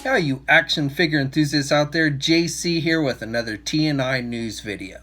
Yeah, you action figure enthusiasts out there, JC here with another TNINews video.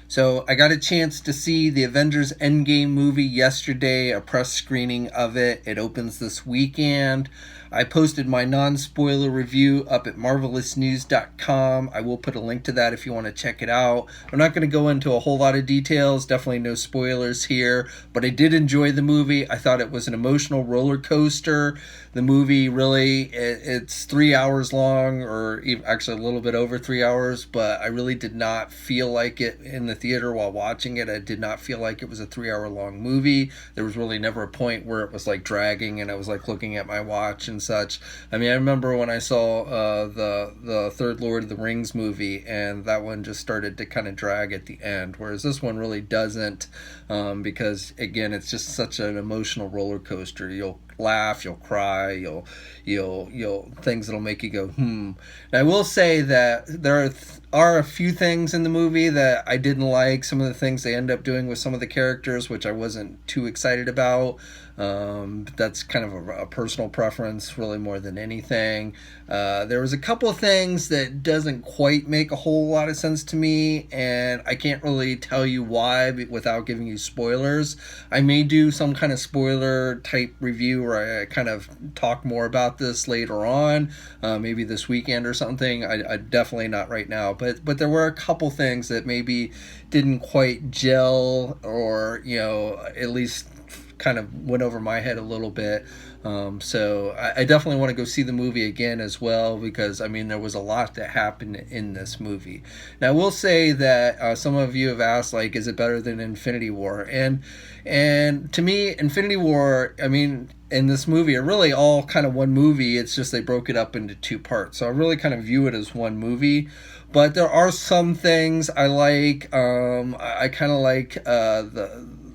So I got a chance to see the Avengers Endgame movie yesterday, a press screening of it. It opens this weekend. I posted my non-spoiler review up at marvelousnews.com. I will put a link to that if you want to check it out. I'm not going to go into a whole lot of details, definitely no spoilers here, but I did enjoy the movie. I thought it was an emotional roller coaster. The movie really, it's 3 hours long, or actually a little bit over 3 hours, but I really did not feel like it in the theater while watching it. I did not feel like it was a 3 hour long movie. There was really never a point where it was like dragging and I was like looking at my watch and such. I mean, I remember when I saw the third Lord of the Rings movie, and that one just started to kind of drag at the end, whereas this one really doesn't, because again, it's just such an emotional roller coaster. You'll laugh, you'll cry, you'll things that'll make you go And I will say that there are a few things in the movie that I didn't like. Some of the things they end up doing with some of the characters, which I wasn't too excited about. That's kind of a personal preference, really, more than anything. There was a couple of things that doesn't quite make a whole lot of sense to me, and I can't really tell you why without giving you spoilers. I may do some kind of spoiler type review where I kind of talk more about this later on, maybe this weekend or something. I definitely not right now, but there were a couple things that maybe didn't quite gel, or at least kind of went over my head a little bit. So I definitely want to go see the movie again as well, because I mean there was a lot that happened in this movie. Now I will say that some of you have asked, like, is it better than Infinity War? And to me, Infinity War, I mean, in this movie are really all kind of one movie. It's just they broke it up into two parts, so I really kind of view it as one movie. But there are some things I like. I kind of like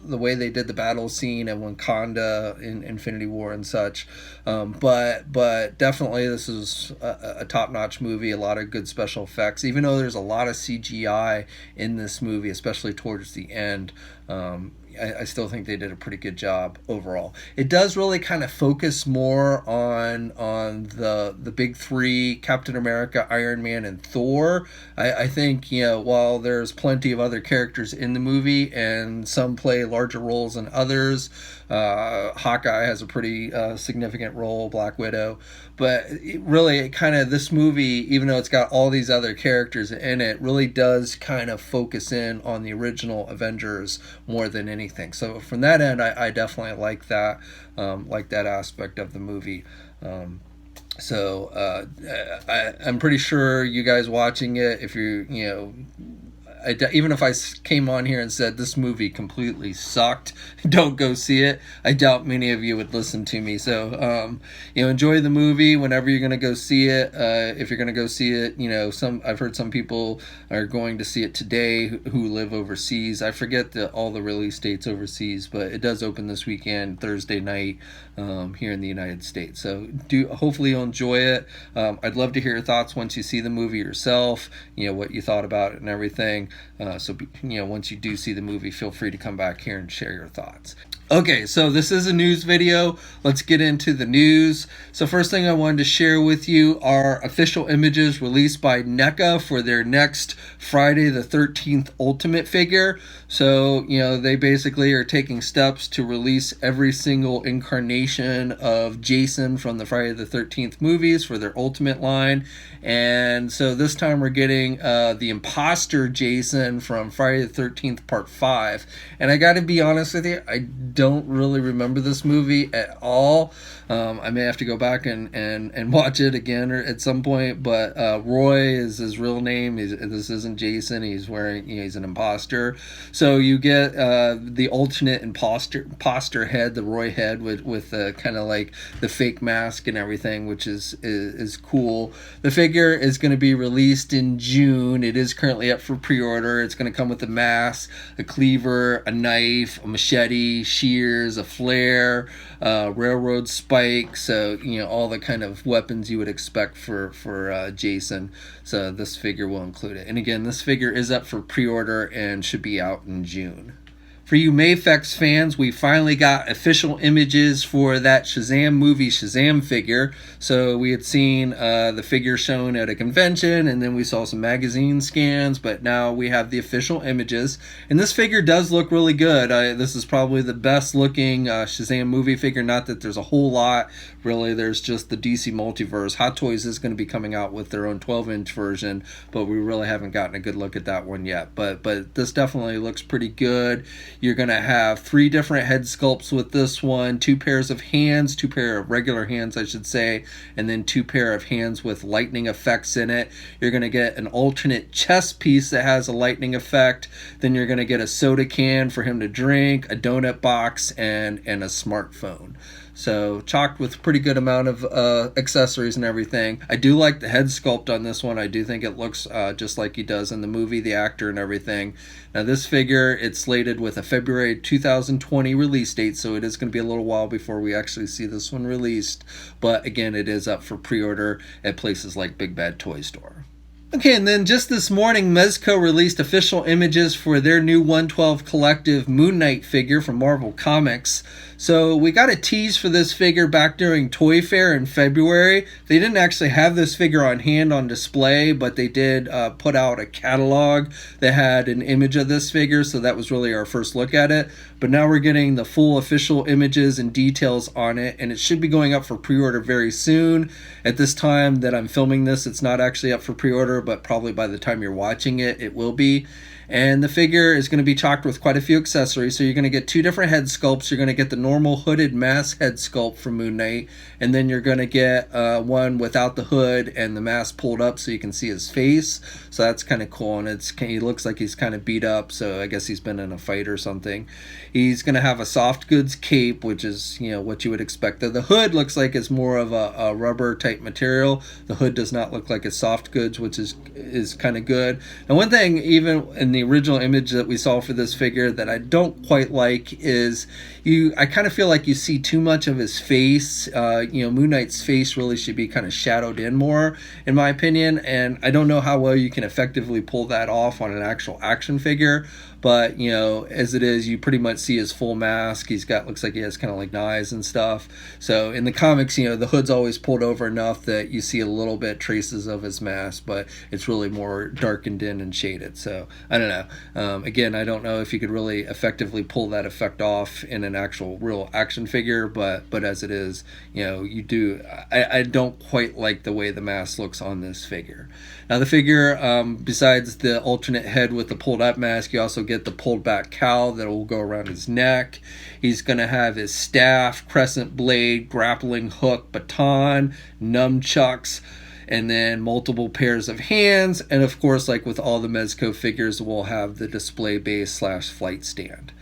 the way they did the battle scene and Wakanda in Infinity War and such. But definitely this is a top-notch movie, a lot of good special effects, even though there's a lot of CGI in this movie, especially towards the end. I still think they did a pretty good job overall. It does really kind of focus more on the big three: Captain America, Iron Man, and Thor. I think, while there's plenty of other characters in the movie and some play larger roles than others, Hawkeye has a pretty significant role, Black Widow, but this movie, even though it's got all these other characters in it, really does kind of focus in on the original Avengers more than anything. So from that end, I definitely like that aspect of the movie. I'm pretty sure you guys watching it, if even if I came on here and said this movie completely sucked, don't go see it, I doubt many of you would listen to me. So, enjoy the movie whenever you're going to go see it. If you're going to go see it, I've heard some people are going to see it today who live overseas. I forget all the release dates overseas, but it does open this weekend, Thursday night, here in the United States. So hopefully you'll enjoy it. I'd love to hear your thoughts once you see the movie yourself, what you thought about it and everything. Once you do see the movie, feel free to come back here and share your thoughts. Okay, so this is a news video. Let's get into the news. So first thing I wanted to share with you are official images released by NECA for their next Friday the 13th Ultimate figure. So, they basically are taking steps to release every single incarnation of Jason from the Friday the 13th movies for their Ultimate line. And so this time we're getting the imposter Jason from Friday the 13th Part 5. And I gotta be honest with you, I don't really remember this movie at all. I may have to go back and watch it again at some point, but Roy is his real name. This isn't Jason. He's wearing, he's an imposter. So you get the alternate imposter head, the Roy head, with kind of like the fake mask and everything, which is cool. The figure is going to be released in June. It is currently up for pre-order. It's going to come with a mask, a cleaver, a knife, a machete, shears, a flare, railroad spike. So all the kind of weapons you would expect for Jason. So this figure will include it. And again, this figure is up for pre-order and should be out in June. For you MAFEX fans, we finally got official images for that Shazam movie Shazam figure. So we had seen the figure shown at a convention, and then we saw some magazine scans, but now we have the official images. And this figure does look really good. This is probably the best looking Shazam movie figure. Not that there's a whole lot, really. There's just the DC Multiverse. Hot Toys is going to be coming out with their own 12-inch version, but we really haven't gotten a good look at that one yet. But this definitely looks pretty good. You're going to have 3 different head sculpts with this one, 2 pairs of hands, 2 pair of regular hands, I should say, and then 2 pair of hands with lightning effects in it. You're going to get an alternate chest piece that has a lightning effect. Then you're going to get a soda can for him to drink, a donut box, and a smartphone. So chocked with a pretty good amount of accessories and everything. I do like the head sculpt on this one. I do think it looks just like he does in the movie, the actor and everything. Now this figure, it's slated with a February 2020 release date, so it is going to be a little while before we actually see this one released. But again, it is up for pre-order at places like Big Bad Toy Store. Okay, and then just this morning, Mezco released official images for their new 112 Collective Moon Knight figure from Marvel Comics. So we got a tease for this figure back during Toy Fair in February. They didn't actually have this figure on hand on display, but they did put out a catalog that had an image of this figure, so that was really our first look at it. But now we're getting the full official images and details on it, and it should be going up for pre-order very soon. At this time that I'm filming this, it's not actually up for pre-order, but probably by the time you're watching it, it will be. And the figure is going to be chocked with quite a few accessories. So you're going to get 2 different head sculpts. You're going to get the normal hooded mask head sculpt from Moon Knight, and then you're going to get one without the hood and the mask pulled up so you can see his face. So that's kind of cool, and he looks like he's kind of beat up, so I guess he's been in a fight or something. He's going to have a soft goods cape, which is, you know, what you would expect. The hood looks like it's more of a rubber type material. The hood does not look like it's soft goods, which is kind of good. And one thing, even in the original image that we saw for this figure, that I don't quite like is I kind of feel like you see too much of his face. Moon Knight's face really should be kind of shadowed in more, in my opinion, and I don't know how well you can effectively pull that off on an actual action figure. But, you know, as it is, you pretty much see his full mask. Looks like he has kind of like knives and stuff. So in the comics, you know, the hood's always pulled over enough that you see a little bit traces of his mask, but it's really more darkened in and shaded. So I don't know. Again, I don't know if you could really effectively pull that effect off in an actual real action figure, but as it is, you know, you do. I don't quite like the way the mask looks on this figure. Now the figure, besides the alternate head with the pulled up mask, you also get the pulled back cowl that will go around his neck. He's going to have his staff, crescent blade, grappling hook, baton, nunchucks, and then multiple pairs of hands. And of course, like with all the Mezco figures, we'll have the display base / flight stand.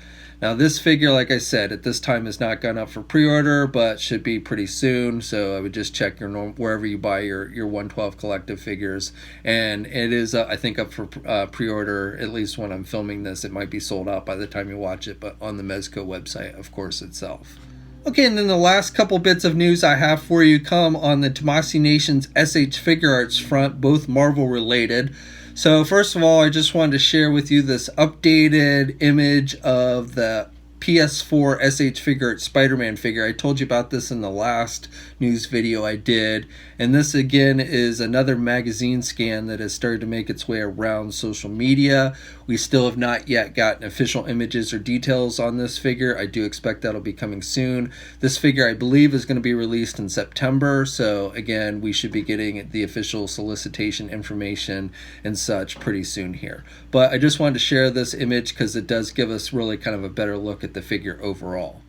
Now this figure, like I said, at this time is not gone up for pre-order, but should be pretty soon. So I would just check your wherever you buy your 112 Collective figures. And it is, I think, up for pre-order, at least when I'm filming this. It might be sold out by the time you watch it, but on the Mezco website, of course, itself. Okay, and then the last couple bits of news I have for you come on the Tomasi Nation's SH Figuarts front, both Marvel related. So first of all, I just wanted to share with you this updated image of the PS4 SH Figuarts SpiderMan figure. I told you about this in the last news video I did, and this again is another magazine scan that has started to make its way around social media. We still have not yet gotten official images or details on this figure. I do expect that'll be coming soon. This figure, I believe, is going to be released in September, so again, we should be getting the official solicitation information and such pretty soon here. But I just wanted to share this image because it does give us really kind of a better look at the figure overall.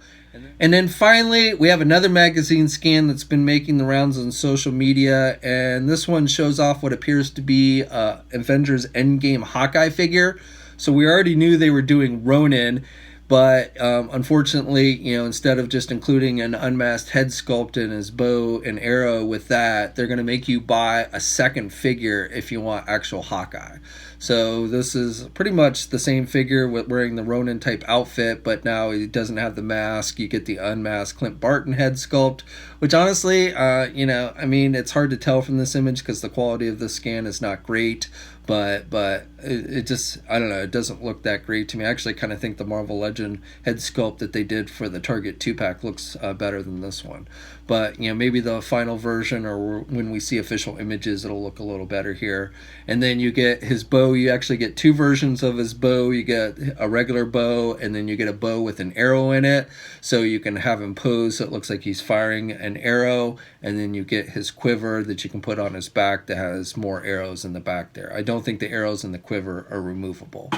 And then finally, we have another magazine scan that's been making the rounds on social media, and this one shows off what appears to be Avengers Endgame Hawkeye figure. So we already knew they were doing Ronin, but unfortunately, you know, instead of just including an unmasked head sculpt and his bow and arrow with that, they're going to make you buy a second figure if you want actual Hawkeye. So this is pretty much the same figure with wearing the Ronin type outfit, but now he doesn't have the mask. You get the unmasked Clint Barton head sculpt, which honestly, you know, I mean, it's hard to tell from this image because the quality of the scan is not great. But it just, I don't know, it doesn't look that great to me. I actually kind of think the Marvel Legend head sculpt that they did for the Target 2-pack looks better than this one. But, you know, maybe the final version or when we see official images, it'll look a little better here. And then you get his bow. You actually get two versions of his bow. You get a regular bow, and then you get a bow with an arrow in it. So you can have him pose so it looks like he's firing an arrow. And then you get his quiver that you can put on his back that has more arrows in the back there. I don't think the arrows in the quiver are removable.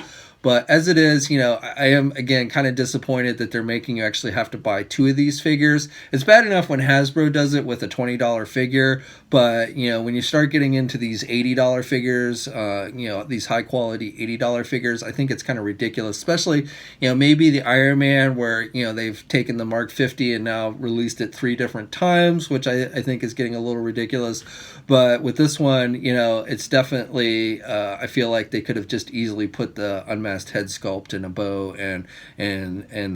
But as it is, you know, I am, again, kind of disappointed that they're making you actually have to buy two of these figures. It's bad enough when Hasbro does it with a $20 figure, but, you know, when you start getting into these $80 figures, you know, these high-quality $80 figures, I think it's kind of ridiculous, especially, you know, maybe the Iron Man where, you know, they've taken the Mark 50 and now released it 3 different times, which I think is getting a little ridiculous. But with this one, you know, it's definitely, I feel like they could have just easily put the unmasked head sculpt and a bow and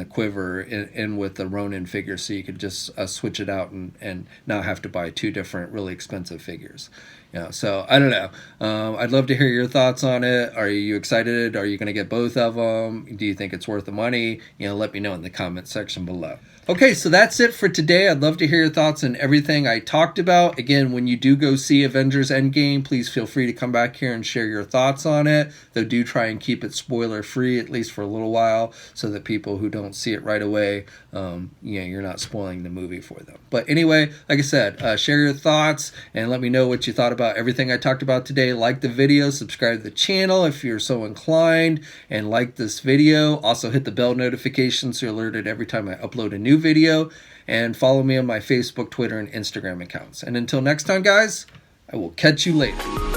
the quiver in with the Ronin figure, so you could just switch it out and not have to buy 2 different really expensive figures. You know, so I don't know. I'd love to hear your thoughts on it. Are you excited? Are you going to get both of them? Do you think it's worth the money? You know, let me know in the comment section below. Okay, so that's it for today. I'd love to hear your thoughts on everything I talked about. Again, when you do go see Avengers Endgame, please feel free to come back here and share your thoughts on it. Though do try and keep it spoiler free, at least for a little while, so that people who don't see it right away, you know, you're not spoiling the movie for them. But anyway, like I said, share your thoughts and let me know what you thought about everything I talked about today. Like the video, subscribe to the channel if you're so inclined, and like this video. Also hit the bell notification so you're alerted every time I upload a new video, and follow me on my Facebook, Twitter, and Instagram accounts. And until next time, guys, I will catch you later.